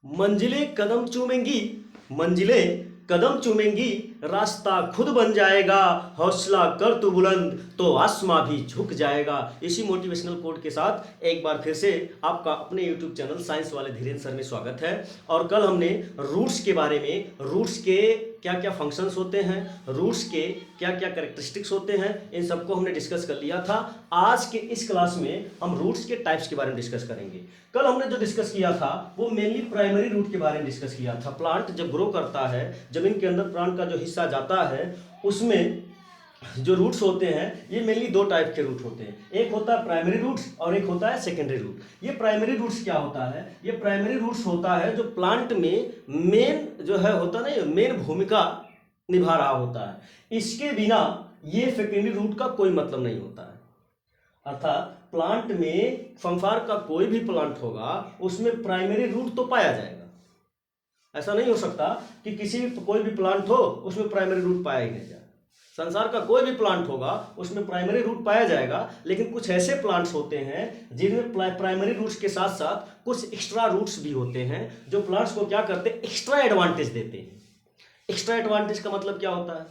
मंजिलें कदम चूमेंगी, मंजिलें कदम चूमेंगी, रास्ता खुद बन जाएगा, हौसला कर तू बुलंद तो आसमां भी झुक जाएगा। इसी मोटिवेशनल कोट के साथ एक बार फिर से आपका अपने यूट्यूब चैनल साइंस वाले धीरेन्द्र सर में स्वागत है। और कल हमने रूट्स के बारे में, रूट्स के क्या क्या फंक्शंस होते हैं, रूट्स के क्या क्या कैरेक्टरिस्टिक्स होते हैं, इन सबको हमने डिस्कस कर लिया था। आज के इस क्लास में हम रूट्स के टाइप्स के बारे में डिस्कस करेंगे। कल हमने जो डिस्कस किया था वो मेनली प्राइमरी रूट के बारे में डिस्कस किया था। प्लांट जब ग्रो करता है, जमीन के अंदर प्लांट का जो हिस्सा जाता है उसमें जो रूट्स होते हैं ये मेनली दो टाइप के रूट होते हैं। एक होता है प्राइमरी रूट्स और एक होता है सेकेंडरी रूट। ये प्राइमरी रूट्स क्या होता है? ये प्राइमरी रूट्स होता है जो प्लांट में मेन जो है होता है ना, मेन भूमिका निभा रहा होता है। इसके बिना ये सेकेंडरी रूट का कोई मतलब नहीं होता है। अर्थात प्लांट में संसार का कोई भी प्लांट होगा उसमें प्राइमरी रूट तो पाया जाएगा। ऐसा नहीं हो सकता कि कोई भी प्लांट हो उसमें प्राइमरी रूट पाया ही नहीं जाए। संसार का कोई भी प्लांट होगा उसमें प्राइमरी रूट पाया जाएगा, लेकिन कुछ ऐसे प्लांट्स होते हैं जिनमें प्राइमरी रूट्स के साथ साथ कुछ एक्स्ट्रा रूट्स भी होते हैं जो प्लांट्स को क्या करते हैं, एक्स्ट्रा एडवांटेज देते हैं। एक्स्ट्रा एडवांटेज का मतलब क्या होता है?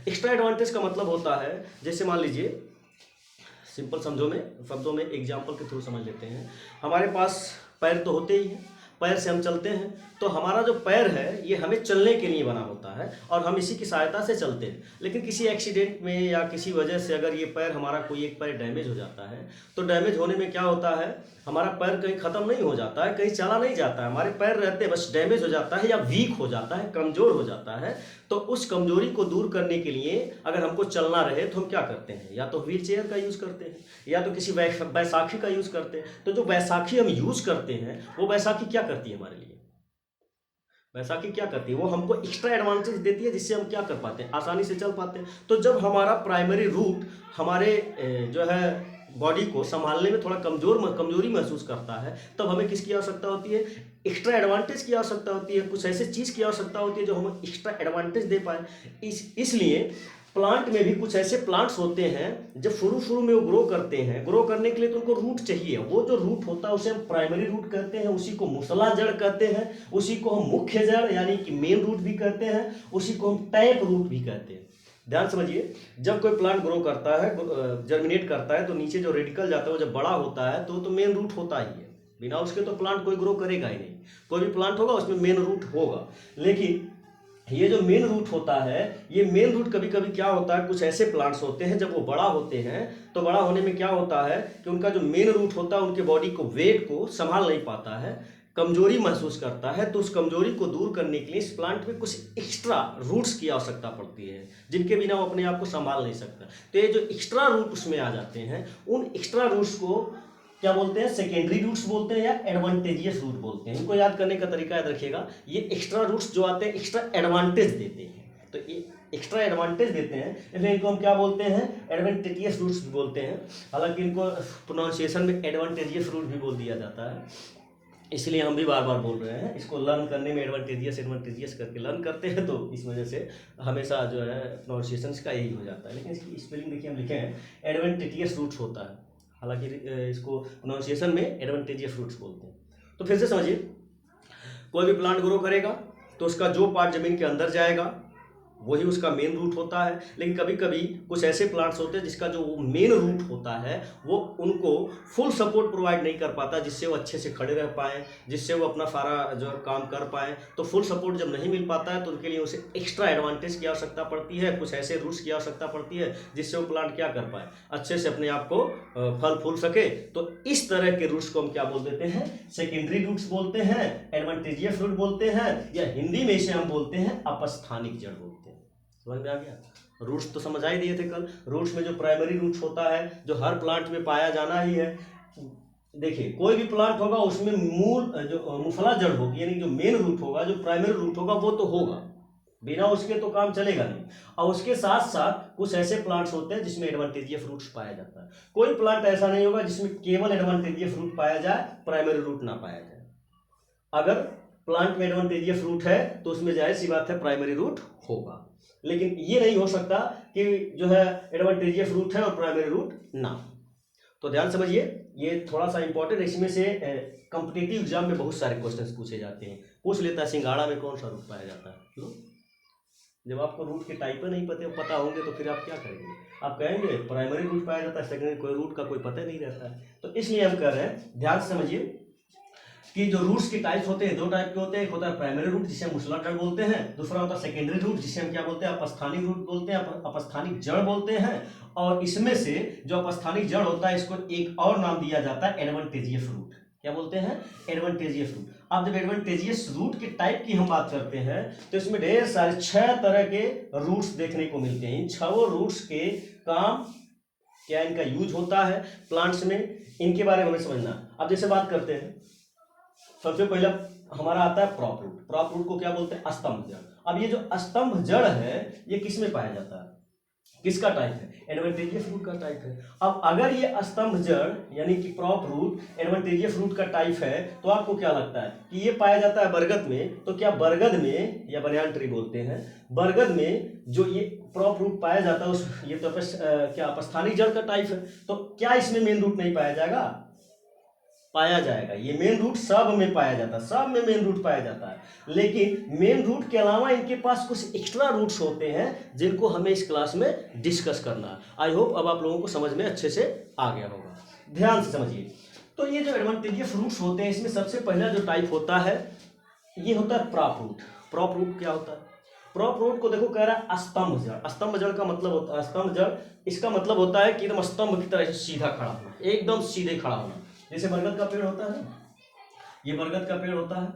एक्स्ट्रा एडवांटेज का मतलब होता है, जैसे मान लीजिए सिंपल शब्दों में एग्जाम्पल के थ्रू समझ लेते हैं। हमारे पास पैर तो होते ही हैं, पैर से हम चलते हैं, तो हमारा जो पैर है ये हमें चलने के लिए बना होता है और हम इसी की सहायता से चलते हैं। लेकिन किसी एक्सीडेंट में या किसी वजह से अगर ये पैर हमारा कोई एक पैर डैमेज हो जाता है तो डैमेज होने में क्या होता है, हमारा पैर कहीं ख़त्म नहीं हो जाता है, कहीं चला नहीं जाता है, हमारे पैर रहते हैं, बस डैमेज हो जाता है या वीक हो जाता है, कमज़ोर हो जाता है। तो उस कमजोरी को दूर करने के लिए अगर हमको चलना रहे तो हम क्या करते हैं, या तो व्हील चेयर का यूज़ करते हैं या तो किसी बैसाखी का यूज़ करते हैं। तो जो बैसाखी हम यूज़ करते हैं वो बैसाखी क्या करती है हमारे लिए? बैसाखी क्या करती है, वो हमको एक्स्ट्रा एडवांटेज देती है जिससे हम क्या कर पाते हैं, आसानी से चल पाते हैं। तो जब हमारा प्राइमरी रूट हमारे जो है बॉडी को संभालने में थोड़ा कमजोरी महसूस करता है, तब हमें किसकी आवश्यकता होती है, एक्स्ट्रा एडवांटेज की आवश्यकता होती है। कुछ ऐसे चीज़ की आवश्यकता होती है जो हमें एक्स्ट्रा एडवांटेज दे पाए। इसलिए प्लांट में भी कुछ ऐसे प्लांट्स होते हैं जब शुरू में वो ग्रो करते हैं, ग्रो करने के लिए तो उनको रूट चाहिए। वो जो रूट होता है उसे हम प्राइमरी रूट कहते हैं, उसी को मुसला जड़ कहते हैं, उसी को हम मुख्य जड़ यानी कि मेन रूट भी कहते हैं, उसी को हम टैप रूट भी कहते हैं। ध्यान समझिए, जब कोई प्लांट ग्रो करता है, जर्मिनेट करता है, तो नीचे जो रेडिकल जाता है वो जब बड़ा होता है तो मेन रूट होता ही है। बिना उसके तो प्लांट कोई ग्रो करेगा ही नहीं। कोई भी प्लांट होगा उसमें मेन रूट होगा। लेकिन ये जो मेन रूट होता है, ये मेन रूट कभी कभी क्या होता है, कुछ ऐसे प्लांट्स होते हैं जब वो बड़ा होते हैं तो बड़ा होने में क्या होता है कि उनका जो मेन रूट होता है उनके बॉडी को, वेट को संभाल नहीं पाता है, कमजोरी महसूस करता है। तो उस कमजोरी को दूर करने के लिए इस प्लांट में कुछ एक्स्ट्रा रूट्स की आवश्यकता पड़ती है जिनके बिना वो अपने आप को संभाल नहीं सकता। तो ये जो एक्स्ट्रा रूट उसमें आ जाते हैं, उन एक्स्ट्रा रूट्स को क्या बोलते हैं, सेकेंडरी रूट्स बोलते हैं या एडवांटेजियस रूट बोलते हैं। इनको याद करने का तरीका याद रखिएगा। ये एक्स्ट्रा रूट्स जो आते हैं एक्स्ट्रा एडवांटेज देते हैं, तो ये एक्स्ट्रा एडवांटेज देते हैं, इसलिए इनको हम क्या बोलते हैं, एडवांटेजियस रूट्स भी बोलते हैं। हालांकि इनको प्रोनाउंसिएशन में एडवांटेजियस रूट भी बोल दिया जाता है, इसलिए हम भी बार बार बोल रहे हैं। इसको लर्न करने में एडवांटेजियस करके लर्न करते हैं, तो इस वजह से हमेशा जो है प्रोनाउंसिएशन का यही हो जाता है। लेकिन इसकी स्पेलिंग देखिए, हम लिखे हैं एडवांटेजियस रूट्स होता है, हालांकि इसको प्रोनाउंसिएशन में एडवांटेजियस रूट्स बोलते हैं। तो फिर से समझिए, कोई भी प्लांट ग्रो करेगा तो उसका जो पार्ट जमीन के अंदर जाएगा वही उसका मेन रूट होता है। लेकिन कभी कभी कुछ ऐसे प्लांट्स होते हैं जिसका जो मेन रूट होता है वो उनको फुल सपोर्ट प्रोवाइड नहीं कर पाता, जिससे वो अच्छे से खड़े रह पाएँ, जिससे वो अपना सारा जो काम कर पाएँ। तो फुल सपोर्ट जब नहीं मिल पाता है तो उनके लिए उसे एक्स्ट्रा एडवांटेज की आवश्यकता पड़ती है, कुछ ऐसे रूट्स की आवश्यकता पड़ती है जिससे वो प्लांट क्या कर पाए, अच्छे से अपने आप को फल फूल सके। तो इस तरह के रूट्स को हम क्या बोल देते हैं, सेकेंडरी रूट्स बोलते हैं, एडवांटेजियस रूट बोलते हैं, या हिंदी में इसे हम बोलते हैं अपस्थानिक जड़ बोलते हैं। समझ में आ गया? रूट्स तो समझ आ ही दिए थे कल। रूट्स में जो प्राइमरी रूट्स होता है जो हर प्लांट में पाया जाना ही है। देखिए, कोई भी प्लांट होगा उसमें मूल जो मुफला जड़ होगी, यानी जो मेन रूट होगा, जो प्राइमरी रूट होगा वो तो होगा, बिना उसके तो काम चलेगा नहीं। और उसके साथ साथ कुछ ऐसे प्लांट्स होते हैं जिसमें एडवांटेजियस रूट्स पाया जाता है। कोई प्लांट ऐसा नहीं होगा जिसमें केवल एडवांटेजियस रूट पाया जाए, प्राइमरी रूट ना पाया जाए। अगर प्लांट में एडवांटेजियस रूट है तो उसमें जाहिर सी बात है प्राइमरी रूट होगा। लेकिन ये नहीं हो सकता कि जो है एडवांटेजियस रूट है और प्राइमरी रूट ना। तो ध्यान समझिए, ये थोड़ा सा इंपॉर्टेंट, इसमें से कॉम्पिटिटिव एग्जाम में बहुत सारे क्वेश्चंस पूछे जाते हैं। पूछ लेता है सिंघाड़ा में कौन सा रूट पाया जाता है। क्यों? जब आपको रूट के टाइप नहीं पता होंगे तो फिर आप क्या करेंगे? आप कहेंगे प्राइमरी रूट पाया जाता है, सेकेंडरी कोई रूट का कोई पता नहीं रहता है। तो इसलिए हम कह रहे हैं, ध्यान से समझिए कि जो रूट्स के टाइप्स होते हैं, दो टाइप के होते हैं। एक होता है प्राइमरी रूट जिसे हम मूसलाधार बोलते हैं, दूसरा होता है सेकेंडरी रूट जिसे हम क्या बोलते हैं, अपस्थानिक रूट बोलते हैं, अपस्थानिक जड़ बोलते हैं। और इसमें से जो अपस्थानिक जड़ होता है इसको एक और नाम दिया जाता है एडवांटेजियस रूट। क्या बोलते हैं? Advantageous route. अब जब एडवांटेजियस रूट के टाइप की हम बात करते हैं तो इसमें ढेर सारे 6 तरह के रूट्स देखने को मिलते हैं। इन 6 रूट्स के काम क्या, इनका यूज होता है प्लांट्स में, इनके बारे में हमें समझना। अब जैसे बात करते हैं, सबसे पहला हमारा आता है प्रॉप रूट। प्रॉप रूट को क्या बोलते हैं? स्तंभ जड़। अब ये जो स्तंभ जड़ है ये किस में पाया जाता है, किसका टाइप है? एडवांटेजियस रूट का टाइप है। अब अगर ये स्तंभ जड़ यानी कि प्रॉप रूट एडवांटेजियस रूट का टाइप है तो आपको क्या लगता है कि ये पाया जाता है बरगद में? तो क्या बरगद में, या बनियान ट्री बोलते हैं, बरगद में जो ये प्रॉप रूट पाया जाता है उस ये तो क्या अपस्थानिक जड़ का टाइप है, तो क्या इसमें मेन रूट नहीं पाया जाएगा? पाया जाएगा। ये मेन रूट सब में पाया जाता है, सब में मेन रूट पाया जाता है। लेकिन मेन रूट के अलावा इनके पास कुछ एक्स्ट्रा रूट्स होते हैं जिनको हमें इस क्लास में डिस्कस करना है। आई होप अब आप लोगों को समझ में अच्छे से आ गया होगा। ध्यान से समझिए। तो ये जो एडवांटेजियस रूट्स होते हैं इसमें सबसे पहला जो टाइप होता है ये होता है प्रॉप रूट। प्रॉप रूट क्या होता है? प्रॉप रूट को देखो कह रहा है स्तंभ जड़। स्तंभ जड़ का मतलब होता है, स्तंभ जड़ इसका मतलब होता है कि एकदम स्तंभ की तरह से सीधा खड़ा होना, एकदम सीधे खड़ा होना। जैसे बरगद का पेड़ होता है, ये बरगद का पेड़ होता है,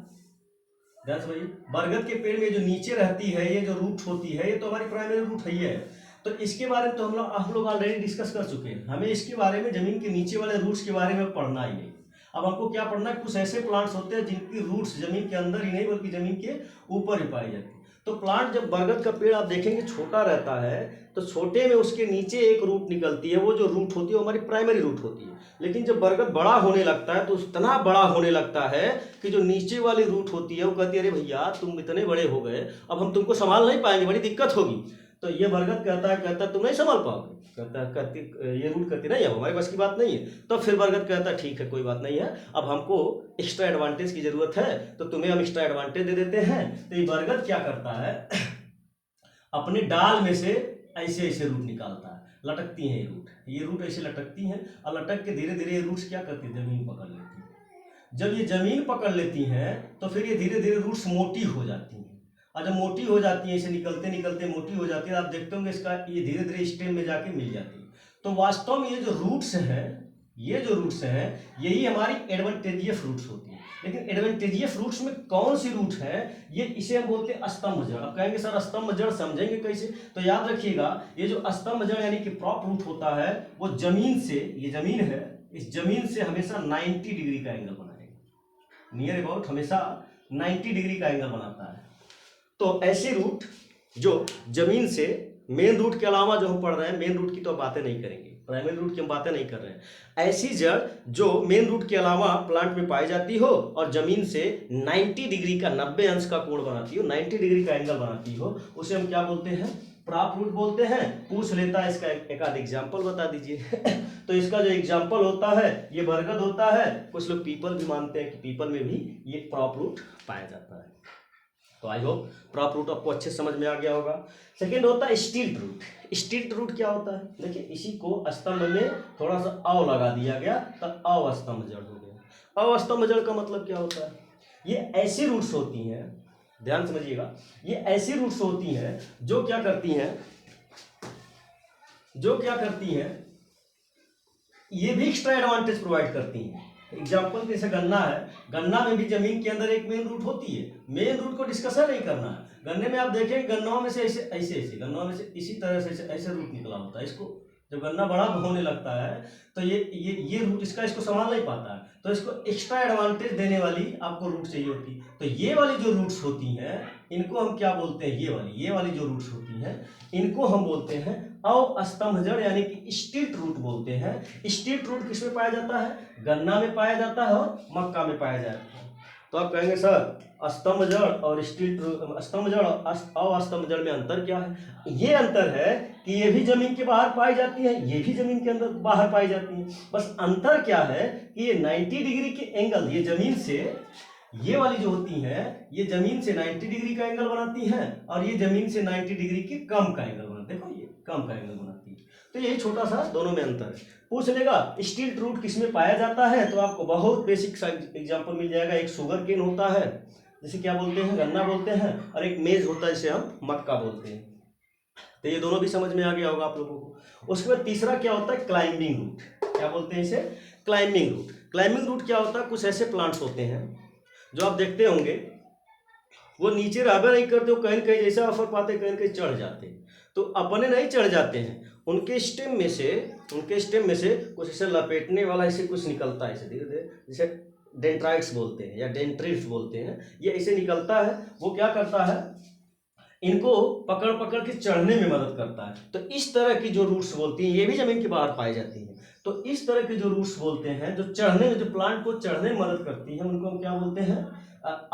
ध्यान से भाई, बरगद के पेड़ में जो नीचे रहती है ये जो रूट होती है ये तो हमारी प्राइमरी रूट है ही है। तो इसके बारे में तो हम लोग ऑलरेडी डिस्कस कर चुके हैं। हमें इसके बारे में, जमीन के नीचे वाले रूट्स के बारे में पढ़ना ही नहीं। अब हमको क्या पढ़ना है, कुछ ऐसे प्लांट्स होते हैं जिनकी रूट्स जमीन के अंदर ही नहीं बल्कि जमीन के ऊपर ही पाई जाती है। तो प्लांट जब बरगद का पेड़ आप देखेंगे छोटा रहता है तो छोटे में उसके नीचे एक रूट निकलती है, वो जो रूट होती है वो हमारी प्राइमरी रूट होती है। लेकिन जब बरगद बड़ा होने लगता है तो इतना बड़ा होने लगता है कि जो नीचे वाली रूट होती है वो कहती है अरे भैया तुम इतने बड़े हो गए, अब हम तुमको संभाल नहीं पाएंगे, बड़ी दिक्कत होगी। तो ये बरगद कहता है तुम नहीं संभाल पाओगे, कहती ये रूट कहती नहीं, अब हमारे बस की बात नहीं है। तो फिर बरगद कहता है ठीक है कोई बात नहीं है, अब हमको एक्स्ट्रा एडवांटेज की जरूरत है तो तुम्हें हम एक्स्ट्रा एडवांटेज दे देते हैं। तो ये बरगद क्या करता है, अपने डाल में से ऐसे ऐसे रूट निकालता है, लटकती हैं ये रूट ऐसे लटकती हैं और लटक के धीरे धीरे ये रूट्स क्या करती है, जमीन पकड़ लेती है। जब ये जमीन पकड़ लेती हैं तो फिर ये धीरे धीरे रूट्स मोटी हो जाती हैं, और जब मोटी हो जाती है, इसे निकलते निकलते मोटी हो जाती है, आप देखते होंगे इसका ये धीरे धीरे स्टेम में जाके मिल जाती है। तो वास्तव में ये जो रूट्स हैं यही हमारी एडवांटेजियस रूट्स होती है। लेकिन एडवांटेजियस रूट्स में कौन सी रूट है, ये इसे हम बोलते हैं स्तंभ जड़। अब कहेंगे सर स्तंभ जड़ समझेंगे कैसे? तो याद रखिएगा ये जो स्तंभ जड़ यानी कि प्रॉप रूट होता है वो जमीन से, ये जमीन है, इस जमीन से हमेशा 90 डिग्री का एंगल बनाएगा, नियर अबाउट हमेशा 90 डिग्री का एंगल बनाता है। तो ऐसे रूट जो जमीन से, मेन रूट के अलावा जो हम पढ़ रहे हैं, मेन रूट की तो बातें नहीं करेंगे, प्राइमरी रूट की हम बातें नहीं कर रहे हैं, ऐसी जड़ जो मेन रूट के अलावा प्लांट में पाई जाती हो और जमीन से 90 डिग्री का, 90 अंश का कोण बनाती हो, 90 डिग्री का एंगल बनाती हो, उसे हम क्या बोलते हैं? प्रॉप रूट बोलते हैं। पूछ लेता है इसका एक आध एग्जाम्पल बता दीजिए। तो इसका जो एग्जाम्पल होता है ये बरगद होता है, कुछ लोग पीपल भी मानते हैं कि पीपल में भी ये प्रॉप रूट पाया जाता है। तो आई होप प्रॉप रूट आपको अच्छे समझ में आ गया होगा। सेकेंड होता है स्टिल्ट रूट। स्टिल्ट रूट क्या होता है? देखिए इसी को स्तंभ में थोड़ा सा अव लगा दिया गया तो अवस्तंभ जड़ हो गया। अवस्तंभ जड़ का मतलब क्या होता है? ये ऐसी रूट्स होती हैं, ध्यान समझिएगा, ये ऐसी रूट्स होती हैं जो क्या करती हैं, ये भी एक्स्ट्रा एडवांटेज प्रोवाइड करती हैं। एग्जाम्पल जैसे गन्ना है, गन्ना में भी जमीन के अंदर एक मेन रूट होती है, मेन रूट को डिस्कशन नहीं करना है। गन्ने में आप देखें गन्नों में से ऐसे गन्नों में से इसी तरह से ऐसे रूट निकला होता है। इसको जब गन्ना बड़ा होने लगता है तो ये रूट इसको संभाल नहीं पाता है, तो इसको एक्स्ट्रा एडवांटेज देने वाली आपको रूट चाहिए होती। तो ये वाली जो रूट्स होती हैं इनको हम क्या बोलते हैं? ये वाली जो रूट्स होती हैं इनको हम बोलते हैं अवस्तंभ जड़ यानी कि स्टिल्ट रूट बोलते हैं। स्टिल्ट रूट किसमें पाया जाता है? गन्ना में पाया जाता है और मक्का में पाया जाता है। तो आप कहेंगे सर स्तंभ जड़ और स्टील स्तंभ जड़ और अस्तंभ जड़ में अंतर क्या है? ये अंतर है कि ये भी जमीन के बाहर पाई जाती है, ये भी जमीन के अंदर बाहर पाई जाती है। बस अंतर क्या है कि ये 90 डिग्री के एंगल, ये जमीन से, ये वाली जो होती हैं ये जमीन से 90 डिग्री का एंगल बनाती हैं और ये जमीन से 90 डिग्री के कम का एंगल बनाती है। देखो ये कम का एंगल बनाती है। तो यही छोटा सा दोनों में अंतर है। पूछ लेगा स्टील रूट किसमें पाया जाता है, तो आपको बहुत बेसिक सा एग्जाम्पल मिल जाएगा। एक शुगर केन होता है जिसे क्या बोलते हैं, गन्ना बोलते हैं, और एक मेज होता है जिसे हम मक्का बोलते हैं। तो ये दोनों भी समझ में आ गया होगा आप लोगों को। उसके बाद तीसरा क्या होता है, क्लाइंबिंग रूट। क्या बोलते हैं इसे, क्लाइंबिंग रूट। क्लाइंबिंग रूट क्या होता है, कुछ ऐसे प्लांट्स होते हैं जो आप देखते होंगे वो नीचे रहबे नहीं करते, वो कहीं कहीं जैसा अवसर पाते कहीं कहीं चढ़ जाते हैं। तो अपने नहीं चढ़ जाते हैं, उनके स्टेम में से कुछ ऐसे लपेटने वाला ऐसे कुछ निकलता है, ऐसे धीरे धीरे, जैसे डेंड्राइट्स बोलते हैं या डेंड्रिट्स बोलते हैं, ये ऐसे निकलता है। वो क्या करता है, इनको पकड़ पकड़ के चढ़ने में मदद करता है। तो इस तरह की जो रूट्स बोलती हैं, ये भी जमीन के बाहर पाई जाती हैं। तो इस तरह के जो रूट्स बोलते हैं, जो चढ़ने में, जो प्लांट को चढ़ने में मदद करती है, उनको हम क्या बोलते हैं,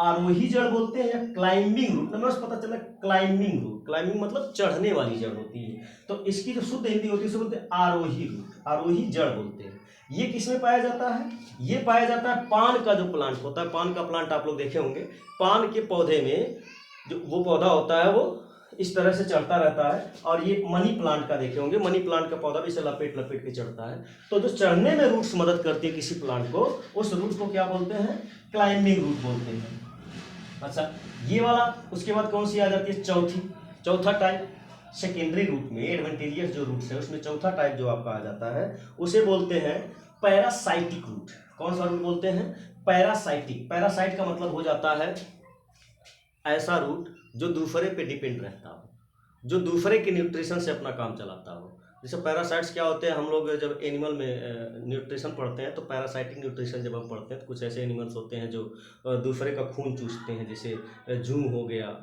आरोही जड़ बोलते हैं या क्लाइंबिंग रूट। नंबर पता चला क्लाइंबिंग रूट, क्लाइंबिंग मतलब चढ़ने वाली जड़ होती है। तो इसकी जो शुद्ध हिंदी होती है उसे बोलते हैं आरोही रूट, आरोही जड़ बोलते हैं। ये किसमें पाया जाता है, ये पाया जाता है पान का जो प्लांट होता है, पान का प्लांट आप लोग देखे होंगे, पान के पौधे में जो वो पौधा होता है वो इस तरह से चढ़ता रहता है। और ये मनी प्लांट का देखे होंगे, मनी प्लांट का पौधा भी इसे लपेट लपेट के चढ़ता है। तो जो चढ़ने में रूट्स मदद करती है किसी प्लांट को, उस रूट को क्या बोलते हैं, क्लाइंबिंग रूट बोलते हैं। अच्छा, ये वाला। उसके बाद कौन सी आ जाती है, चौथा टाइप सेकेंडरी रूट में, एडवेंटेजियस जो रूट्स है उसमें चौथा टाइप जो आपका आ जाता है उसे बोलते हैं पैरासाइटिक रूट। कौन सा रूट बोलते हैं, पैरासाइटिक। पैरासाइट का मतलब हो जाता है ऐसा रूट जो दूसरे पे डिपेंड रहता हो, जो दूसरे के न्यूट्रिशन से अपना काम चलाता हो। जैसे पैरासाइट्स क्या होते हैं, हम लोग जब एनिमल में न्यूट्रिशन पढ़ते हैं तो पैरासाइटिक न्यूट्रिशन जब हम पढ़ते हैं तो कुछ ऐसे एनिमल्स होते हैं जो दूसरे का खून चूसते हैं, जैसे जूं हो गया,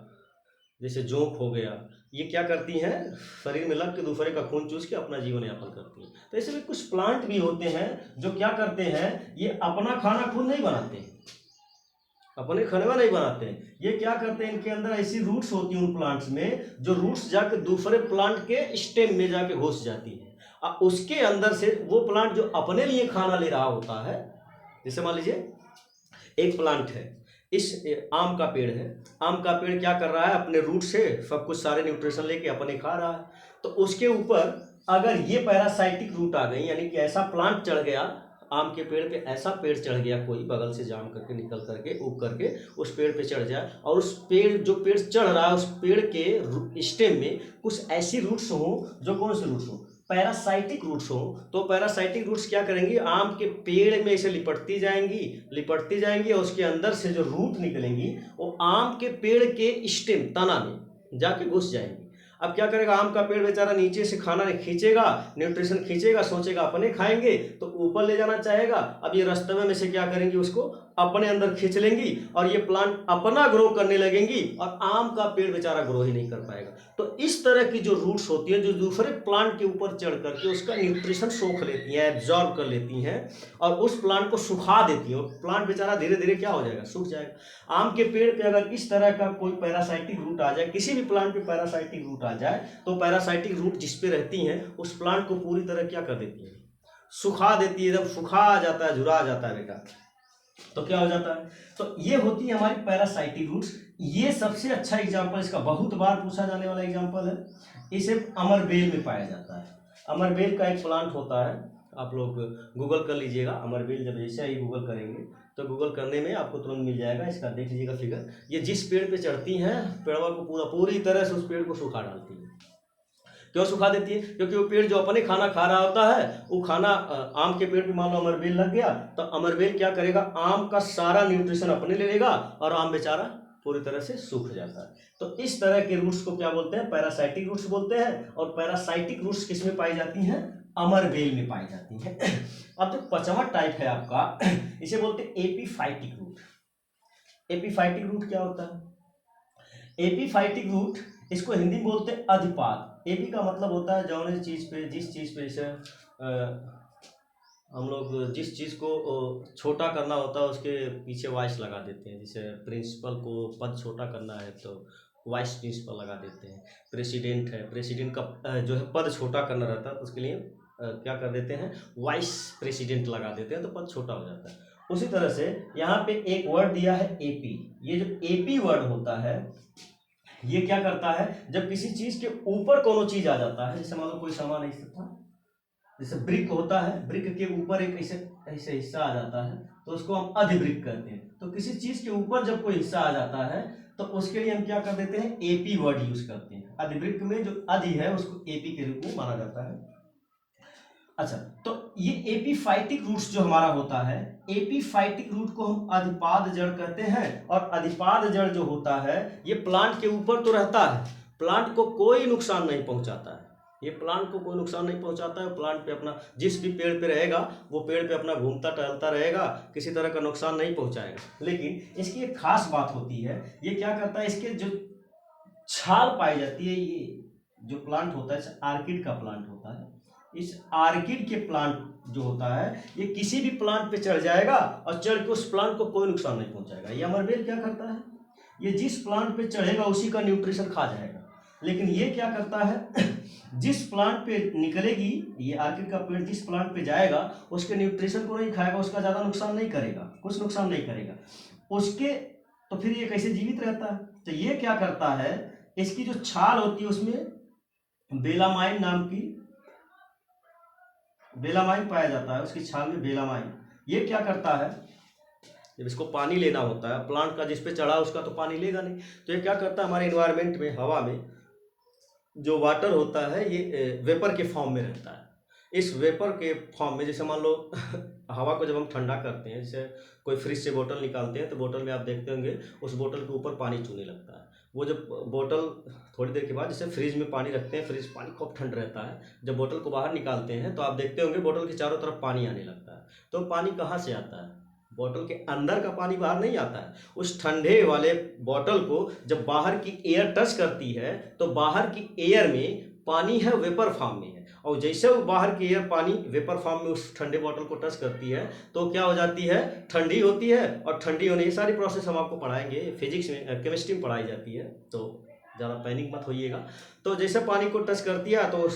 जैसे जोंक हो गया। ये क्या करती हैं, शरीर में लग के दूसरे का खून चूस के अपना जीवन यापन करती हैं। तो ऐसे में कुछ प्लांट भी होते हैं जो क्या करते हैं, ये अपना खाना खुद नहीं बनाते, अपने खनवा नहीं बनाते हैं। ये क्या करते हैं, इनके अंदर ऐसी रूट्स होती हैं उन प्लांट्स में, जो रूट्स जाके दूसरे प्लांट के स्टेम में जाके घुस जाती है। उसके अंदर से वो प्लांट जो अपने लिए खाना ले रहा होता है, जैसे मान लीजिए एक प्लांट है, इस आम का पेड़ है, आम का पेड़ क्या कर रहा है, अपने रूट से सब कुछ सारे न्यूट्रिशन लेके अपने खा रहा है। तो उसके ऊपर अगर ये पैरासाइटिक रूट आ गई, यानी कि ऐसा प्लांट चढ़ गया, आम के पेड़ पे ऐसा पेड़ चढ़ गया, कोई बगल से जाम करके निकल करके उग करके उस पेड़ पे चढ़ जाए, और उस पेड़, जो पेड़ चढ़ रहा है उस पेड़ के स्टेम में कुछ ऐसी रूट्स हो, जो कौन से रूट्स हो, पैरासाइटिक रूट्स हो। तो पैरासाइटिक रूट्स क्या करेंगी, आम के पेड़ में इसे लिपटती जाएंगी और उसके अंदर से जो रूट निकलेंगी वो आम के पेड़ के स्टेम, तना में जाके घुस जाएंगी। अब क्या करेगा, आम का पेड़ बेचारा नीचे से खाना खींचेगा, न्यूट्रिशन खींचेगा, सोचेगा अपने खाएंगे तो ऊपर ले जाना चाहेगा। अब ये रास्ते में से क्या करेंगी, उसको अपने अंदर खींच लेंगी और ये प्लांट अपना ग्रो करने लगेंगी और आम का पेड़ बेचारा ग्रो ही नहीं कर पाएगा। तो इस तरह की जो रूट्स होती है, जो दूसरे प्लांट के ऊपर चढ़ करके उसका न्यूट्रिशन सोख लेती हैं, एब्जॉर्ब कर लेती हैं और उस प्लांट को सुखा देती हैं, और प्लांट बेचारा धीरे धीरे क्या हो जाएगा, सूख जाएगा। आम के पेड़ पे अगर इस तरह का कोई पैरासाइटिक रूट आ जाए, किसी भी प्लांट पे पैरासाइटिक रूट आ जाए, तो पैरासाइटिक रूट जिस पे रहती हैं उस प्लांट को पूरी तरह क्या कर देती है, सुखा देती है, एकदम सुखा आ जाता है, झुरा आ जाता है बेटा। तो क्या हो जाता है, तो ये होती है हमारी पैरासाइटिक रूट्स। ये सबसे अच्छा एग्जाम्पल, इसका बहुत बार पूछा जाने वाला एग्जाम्पल है, इसे अमरबेल में पाया जाता है। अमरबेल का एक प्लांट होता है, आप लोग गूगल कर लीजिएगा अमरबेल, जब जैसे ही गूगल करेंगे तो गूगल करने में आपको तुरंत मिल जाएगा, इसका देख लीजिएगा फिगर। ये जिस पेड़ पे चढ़ती हैं, पेड़वा को पूरी तरह से उस पेड़ को सुखा डालती है। क्यों सुखा देती है, क्योंकि वो पेड़ जो अपने खाना खा रहा होता है, वो खाना आम के पेड़ पे मान लो अमरबेल लग गया, तो अमरबेल क्या करेगा, आम का सारा न्यूट्रिशन अपने ले लेगा और आम बेचारा पूरी तरह से सूख जाता है। तो इस तरह के रूट्स को क्या बोलते हैं, पैरासाइटिक रूट्स बोलते हैं। और पैरासाइटिक रूट्स किस में पाई जाती हैं, अमरबेल में पाई जाती हैं। अब जो पांचवा टाइप है आपका, इसे बोलते हैं एपीफाइटिक रूट। एपीफाइटिक रूट क्या होता है, एपीफाइटिक रूट, इसको हिंदी में बोलते हैं अधिपाद। एपी का मतलब होता है जौने चीज पे, जिस चीज पे, जैसे हम लोग जिस चीज़ को छोटा करना होता है उसके पीछे वाइस लगा देते हैं। जैसे प्रिंसिपल को पद छोटा करना है तो वाइस प्रिंसिपल लगा देते हैं। प्रेसिडेंट है, प्रेसिडेंट का जो है पद छोटा करना रहता है तो उसके लिए क्या कर देते हैं, वाइस प्रेसिडेंट लगा देते हैं तो पद छोटा हो जाता है। उसी तरह से यहाँ पे एक वर्ड दिया है एपी। ये जो एपी वर्ड होता है ये क्या करता है, जब किसी चीज़ के ऊपर कोनो चीज़ आ जाता है, जैसे मान लो कोई सामान ऐसा था, जैसे ब्रिक होता है, ब्रिक के ऊपर एक ऐसे ऐसे हिस्सा आ जाता है तो उसको हम अधिब्रिक कहते हैं। तो किसी चीज के ऊपर जब कोई हिस्सा आ जाता है तो उसके लिए हम क्या कर देते हैं, एपी वर्ड यूज करते हैं। अधिब्रिक में जो अधि है उसको एपी के रूप में माना जाता है। अच्छा, तो ये एपीफाइटिक रूट्स जो हमारा होता है, एपीफाइटिक रूट को हम अधिपाद जड़ कहते हैं। और अधिपाद जड़ जो होता है ये प्लांट के ऊपर तो रहता है, प्लांट को कोई नुकसान नहीं पहुंचाता है। ये प्लांट को कोई नुकसान नहीं पहुंचाता है, प्लांट पे अपना जिस भी पेड़ पे रहेगा वो पेड़ पे अपना घूमता टहलता रहेगा, किसी तरह का नुकसान नहीं पहुंचाएगा। लेकिन इसकी एक खास बात होती है, ये क्या करता है, इसके जो छाल पाई जाती है, ये जो प्लांट होता है आर्किड का प्लांट होता है, इस आर्किड के प्लांट जो होता है ये किसी भी प्लांट पे चढ़ जाएगा और चढ़ के उस प्लांट को कोई नुकसान नहीं पहुंचाएगा। ये अमरबेल क्या करता है, ये जिस प्लांट पे चढ़ेगा उसी का न्यूट्रिशन खा जाएगा। लेकिन ये क्या करता है, जिस प्लांट पे निकलेगी, ये आर्किड का पेड़ जिस प्लांट पे जाएगा उसके न्यूट्रिशन को नहीं खाएगा, उसका ज़्यादा नुकसान नहीं करेगा, कुछ नुकसान नहीं करेगा उसके। तो फिर ये कैसे जीवित रहता है, तो ये क्या करता है, इसकी जो छाल होती है उसमें बेलामाइन नाम की बेलामाइन पाया जाता है, उसकी छाल में बेलामाइन। ये क्या करता है, जब इसको पानी लेना होता है, प्लांट का जिस पे चढ़ा उसका तो पानी लेगा नहीं, तो ये क्या करता है, हमारे इन्वायरमेंट में हवा में जो वाटर होता है ये वेपर के फॉर्म में रहता है। इस वेपर के फॉर्म में, जैसे मान लो हवा को जब हम ठंडा करते हैं, जैसे कोई फ्रिज से बोतल निकालते हैं तो बोतल में आप देखते होंगे उस बोतल के ऊपर पानी चूने लगता है। वो जब बोतल थोड़ी देर के बाद, जैसे फ्रिज में पानी रखते हैं, फ्रिज पानी खूब ठंड रहता है, जब बोतल को बाहर निकालते हैं तो आप देखते होंगे बोतल के चारों तरफ पानी आने लगता है। तो पानी कहाँ से आता है, बोतल के अंदर का पानी बाहर नहीं आता है। उस ठंडे वाले बोतल को जब बाहर की एयर टच करती है तो बाहर की एयर में पानी है, वेपर फॉर्म में है, और जैसे वो बाहर की एयर पानी वेपर फॉर्म में उस ठंडे बोतल को टच करती है तो क्या हो जाती है, ठंडी होती है। और ठंडी होने, ये सारी प्रोसेस हम आपको पढ़ाएंगे फिजिक्स में, केमिस्ट्री में पढ़ाई जाती है, तो ज़्यादा पैनिक मत होइएगा। तो जैसे पानी को टच करती है तो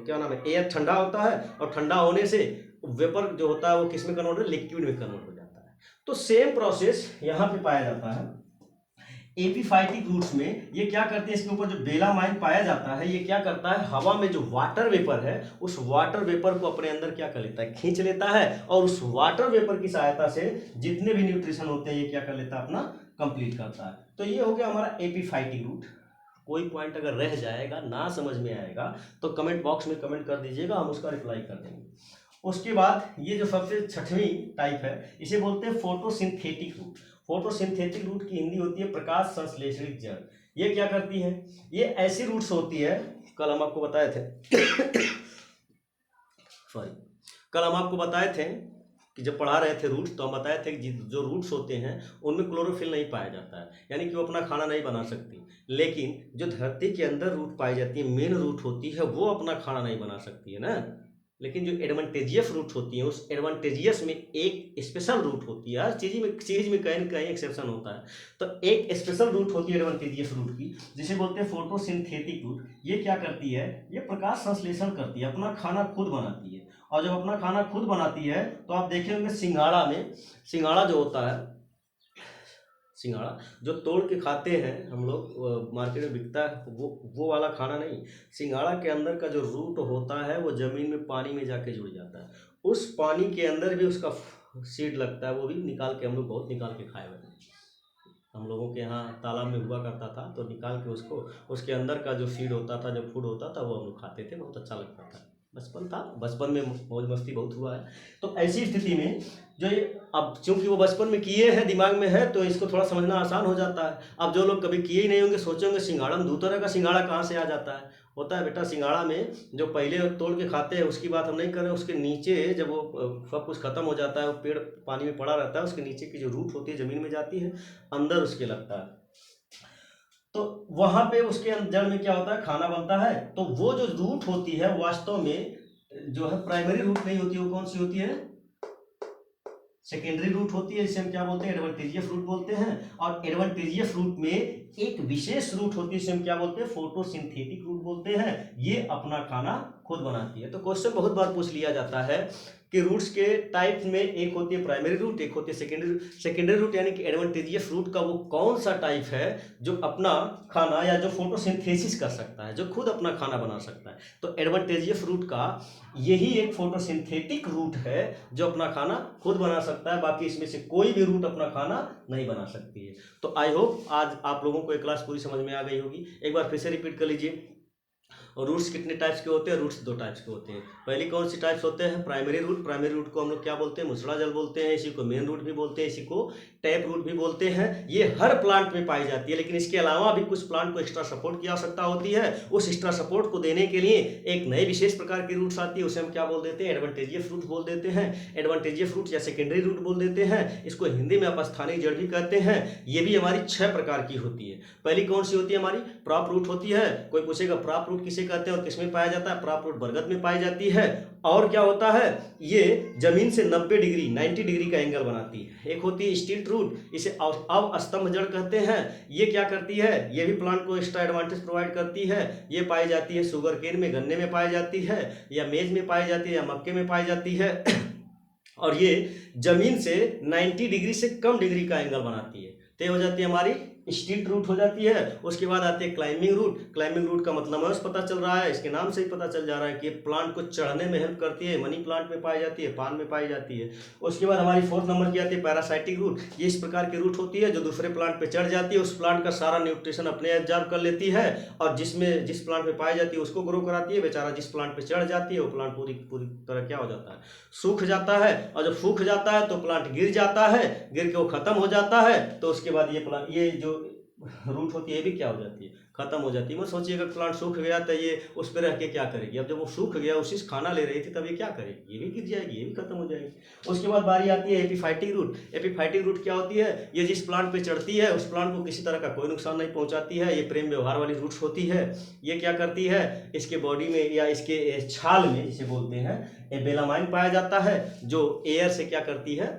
क्या नाम है, एयर ठंडा होता है, और ठंडा होने से वेपर जो होता है वो किस में कन्वर्ट हो, लिक्विड में कन्वर्ट हो जाता है। तो सेम प्रोसेस यहाँ पे पाया जाता है एपीफाइटिक रूट्स में। ये क्या करते हैं, इसके ऊपर जो बेलामाइन पाया जाता है ये क्या करता है, हवा में जो वाटर वेपर है उस वाटर वेपर को अपने अंदर क्या कर लेता है, खींच लेता है, और उस वाटर वेपर की सहायता से जितने भी न्यूट्रिशन होते हैं ये क्या कर लेता है, अपना कंप्लीट करता है। तो ये हो गया हमारा एपीफाइटिक रूट। कोई पॉइंट अगर रह जाएगा, ना समझ में आएगा तो कमेंट बॉक्स में कमेंट कर दीजिएगा, हम उसका रिप्लाई कर देंगे। उसके बाद ये जो सबसे छठवीं टाइप है इसे बोलते हैं फोटोसिंथेटिक रूट। फोटोसिंथेटिक रूट की हिंदी होती है प्रकाश संश्लेषित जड़। ये क्या करती है, ये ऐसी रूट्स होती है, कल हम आपको बताए थे सॉरी कल हम आपको बताए थे कि जब पढ़ा रहे थे रूट्स तो हम बताए थे कि जो रूट्स होते हैं उनमें क्लोरोफिल नहीं पाया जाता है, यानी कि वो अपना खाना नहीं बना सकती। लेकिन जो धरती के अंदर रूट पाई जाती है, मेन रूट होती है, वो अपना खाना नहीं बना सकती है ना। लेकिन जो एडवांटेजियस रूट होती है उस एडवांटेजियस में एक स्पेशल रूट होती है, हर चीज़ में कहीं ना कहीं एक्सेप्शन होता है। तो एक स्पेशल रूट होती है एडवांटेजियस रूट की, जिसे बोलते हैं फोटोसिंथेटिक रूट। ये क्या करती है, ये प्रकाश संश्लेषण करती है, अपना खाना खुद बनाती है। और जब अपना खाना खुद बनाती है तो आप देखे होंगे सिंघाड़ा में, सिंघाड़ा जो होता है, सिंघाड़ा जो तोड़ के खाते हैं हम लोग, मार्केट में बिकता है, वो वाला खाना नहीं। सिंघाड़ा के अंदर का जो रूट होता है वो ज़मीन में पानी में जाके जुड़ जाता है, उस पानी के अंदर भी उसका सीड लगता है, वो भी निकाल के हम लोग बहुत निकाल के खाए हुए हैं। हम लोगों के यहाँ तालाब में हुआ करता था तो निकाल के उसको, उसके अंदर का जो सीड होता था, जो फूड होता था, वो हम लोग खाते थे, बहुत अच्छा लगता था। बचपन था, बचपन में मौज मस्ती बहुत हुआ है। तो ऐसी स्थिति में जो ये, अब चूंकि वो बचपन में किए हैं, दिमाग में है, तो इसको थोड़ा समझना आसान हो जाता है। अब जो लोग कभी किए ही नहीं होंगे सोचेंगे सिंघाड़ा में 2 तरह का सिंघाड़ा कहाँ से आ जाता है। होता है बेटा, सिंघाड़ा में जो पहले तोड़ के खाते हैं उसकी बात हम नहीं कर रहे, उसके नीचे जब वो सब कुछ खत्म हो जाता है, वो पेड़ पानी में पड़ा रहता है, उसके नीचे की जो रूट होती है ज़मीन में जाती है, अंदर उसके लगता है, तो वहां पे उसके जड़ में क्या होता है, खाना बनता है। तो वो जो रूट होती है वास्तव में जो है प्राइमरी रूट नहीं होती, वो कौन सी होती है? सेकेंडरी रूट होती है, जिसे हम क्या बोलते हैं? एडवांटेजियस रूट बोलते हैं। और एडवांटेजियस रूट में एक विशेष रूट होती है, जिसे हम क्या बोलते हैं? फोटोसिंथेटिक रूट बोलते हैं। ये अपना खाना खुद बनाती है। तो क्वेश्चन बहुत बार पूछ लिया जाता है कि रूट्स के टाइप में एक होती है प्राइमरी रूट, एक होती है सेकेंडरी। सेकेंडरी रूट यानी कि एडवांटेजियस रूट का वो कौन सा टाइप है जो अपना खाना या जो फोटोसिंथेसिस कर सकता है, जो खुद अपना खाना बना सकता है? तो एडवांटेजियस रूट का यही एक फोटोसिंथेटिक रूट है जो अपना खाना खुद बना सकता है। बाकी इसमें से कोई भी रूट अपना खाना नहीं बना सकती है। तो आई होप आज आप लोगों को ये क्लास पूरी समझ में आ गई होगी। एक बार फिर से रिपीट कर लीजिए। और रूट्स कितने टाइप्स के होते हैं? रूट्स दो टाइप्स के होते हैं। पहली कौन सी टाइप्स होते हैं? Primary root. प्राइमरी रूट को हम लोग क्या बोलते हैं? मुसड़ा जल बोलते हैं। इसी को मेन रूट भी बोलते हैं, इसी को टैप रूट भी बोलते हैं। ये हर प्लांट में पाई जाती है, लेकिन इसके अलावा भी कुछ प्लांट को एक्स्ट्रा सपोर्ट की आवश्यकता होती है। उस एक्स्ट्रा सपोर्ट को देने के लिए एक नई विशेष प्रकार की रूट्स आती है, उसे हम क्या बोल देते हैं? एडवांटेजियस रूट बोल देते हैं। एडवांटेजियस रूट या सेकेंडरी रूट बोल देते हैं। इसको हिंदी में अपस्थानिक जड़ भी कहते हैं। ये भी हमारी 6 प्रकार की होती है। पहली कौन सी होती है? हमारी प्रॉप रूट होती है। कोई पूछेगा प्रॉप रूट किसे कहते हैं और किसमें पाया जाता है? प्रॉप रूट बरगद में पाई जाती है। और क्या होता है? ये जमीन से 90 डिग्री 90 डिग्री का एंगल बनाती है। एक होती है स्टिल्ट रूट, इसे अवस्तंभ जड़ कहते हैं। ये क्या करती है? ये भी प्लांट को एक्स्ट्रा एडवांटेज प्रोवाइड करती है। ये पाई जाती है शुगर केन में, गन्ने में पाई जाती है, या मेज में पाई जाती है, या मक्के में पाई जाती है। और ये जमीन से 90 डिग्री से कम डिग्री का एंगल बनाती है। तो ये हो जाती है हमारी स्टिल्ट रूट हो जाती है। उसके बाद आती है क्लाइंबिंग रूट। क्लाइंबिंग रूट का मतलब हमें पता चल रहा है, इसके नाम से ही पता चल जा रहा है कि प्लांट को चढ़ने में हेल्प करती है। मनी प्लांट में पाई जाती है, पान में पाई जाती है। उसके बाद हमारी 4th नंबर की आती है पैरासाइटिक रूट। ये इस प्रकार की रूट होती है जो दूसरे प्लांट पे चढ़ जाती है, उस प्लांट का सारा न्यूट्रिशन अपने एब्जॉर्ब कर लेती है, और जिस प्लांट पे पाई जाती है उसको ग्रो कराती है। बेचारा जिस प्लांट पे चढ़ जाती है वो प्लांट पूरी पूरी तरह क्या हो जाता है? सूख जाता है। और जब सूख जाता है तो प्लांट गिर जाता है, गिर के वो खत्म हो जाता है। तो उसके बाद ये जो रूट होती है ये भी क्या हो जाती है? खत्म हो जाती है। मैं सोचिएगा प्लांट सूख गया तो ये उस पर रह के क्या करेगी? अब जब वो सूख गया, उसी से खाना ले रही थी, तब ये क्या करेगी? ये भी गिर जाएगी, ये भी खत्म हो जाएगी। उसके बाद बारी आती है एपिफाइटिक रूट। एपिफाइटिक रूट क्या होती है? ये जिस प्लांट पे चढ़ती है उस प्लांट को किसी तरह का कोई नुकसान नहीं पहुंचाती है। ये प्रेम व्यवहार वाली रूट्स होती है। ये क्या करती है? इसके बॉडी में या इसके छाल में, जिसे बोलते हैं, बेलामाइन पाया जाता है, जो एयर से क्या करती है?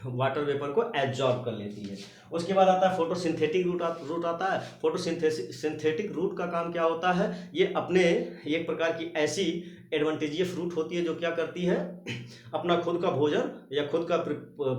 वाटर वेपर को एब्जॉर्ब कर लेती है। उसके बाद आता है फोटोसिंथेटिक रूट आता है। फोटोसिंथेटिक रूट का काम क्या होता है? ये अपने एक प्रकार की ऐसी एडवांटेजियस रूट होती है जो क्या करती है? अपना खुद का भोजन या खुद का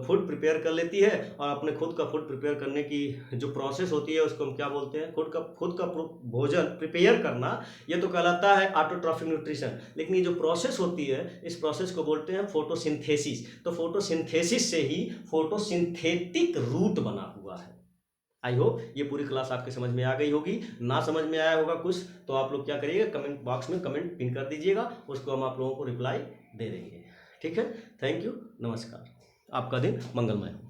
फूड प्रिपेयर कर लेती है। और अपने खुद का फूड प्रिपेयर करने की जो प्रोसेस होती है उसको हम क्या बोलते हैं? खुद का भोजन प्रिपेयर करना, ये तो कहलाता है ऑटोट्रॉफिक न्यूट्रिशन। लेकिन ये जो प्रोसेस होती है, इस प्रोसेस को बोलते हैं फोटोसिंथेसिस। तो फोटोसिंथेसिस से ही फोटोसिंथेटिक रूट बना हुआ है। आई होप ये पूरी क्लास आपके समझ में आ गई होगी। ना समझ में आया होगा कुछ तो आप लोग क्या करिएगा, कमेंट बॉक्स में कमेंट पिन कर दीजिएगा, उसको हम आप लोगों को रिप्लाई दे देंगे। ठीक है, थैंक यू, नमस्कार, आपका दिन मंगलमय हो।